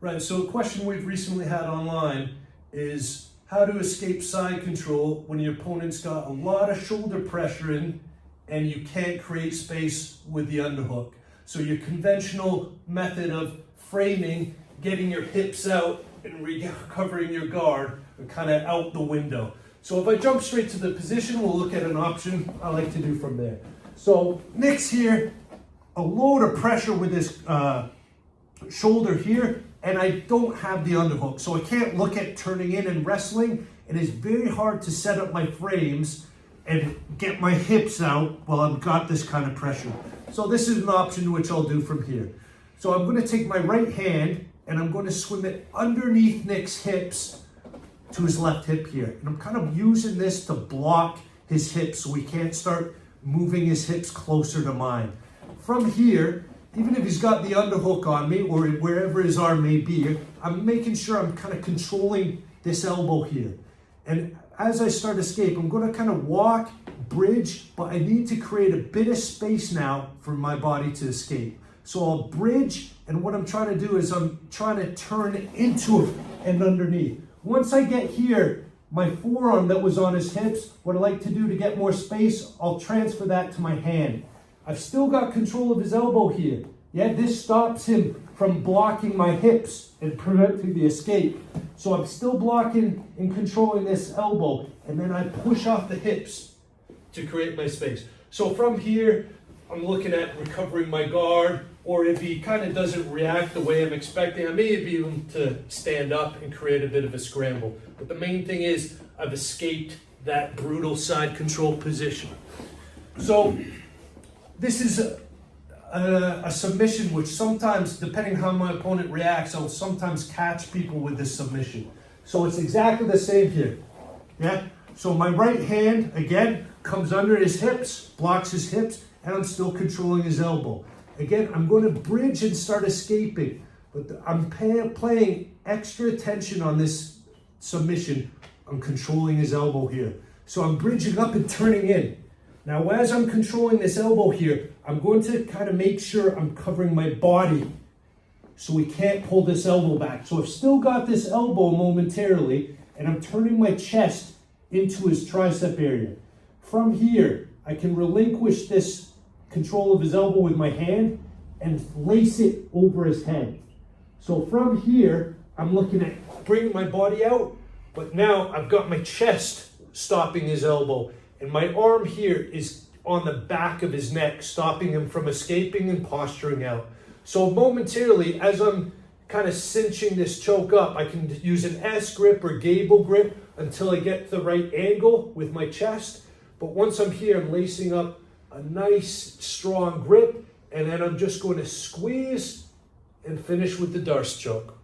Right, so a question we've recently had online is how to escape side control when your opponent's got a lot of shoulder pressure in and you can't create space with the underhook. So your conventional method of framing, getting your hips out and recovering your guard are kind of out the window. So if I jump straight to the position, we'll look at an option I like to do from there. So Nick's here, a load of pressure with his shoulder here, and I don't have the underhook. So I can't look at turning in and wrestling. It is very hard to set up my frames and get my hips out while I've got this kind of pressure. So this is an option which I'll do from here. So I'm going to take my right hand and I'm going to swim it underneath Nick's hips to his left hip here. And I'm kind of using this to block his hips so he can't start moving his hips closer to mine. From here, even if he's got the underhook on me or wherever his arm may be, I'm making sure I'm kind of controlling this elbow here. And as I start escape, I'm going to kind of walk, bridge, but I need to create a bit of space now for my body to escape. So I'll bridge, and what I'm trying to do is I'm trying to turn into and underneath. Once I get here, my forearm that was on his hips, what I like to do to get more space, I'll transfer that to my hand. I've still got control of his elbow here. Yeah, this stops him from blocking my hips and preventing the escape. So I'm still blocking and controlling this elbow, and then I push off the hips to create my space. So from here, I'm looking at recovering my guard, or if he kind of doesn't react the way I'm expecting, I may be able to stand up and create a bit of a scramble. But the main thing is I've escaped that brutal side control position. So this is a submission which sometimes, depending how my opponent reacts, I'll sometimes catch people with this submission. So it's exactly the same here. Yeah. So my right hand, again, comes under his hips, blocks his hips, and I'm still controlling his elbow. Again, I'm going to bridge and start escaping, but I'm paying extra attention on this submission. I'm controlling his elbow here. So I'm bridging up and turning in. Now, as I'm controlling this elbow here, I'm going to kind of make sure I'm covering my body so we can't pull this elbow back. So I've still got this elbow momentarily, and I'm turning my chest into his tricep area. From here, I can relinquish this control of his elbow with my hand and lace it over his head. So from here, I'm looking at bringing my body out, but now I've got my chest stopping his elbow, and my arm here is on the back of his neck, stopping him from escaping and posturing out. So momentarily, as I'm kind of cinching this choke up, I can use an S grip or gable grip until I get the right angle with my chest. But once I'm here, I'm lacing up a nice strong grip, and then I'm just going to squeeze and finish with the Darce choke.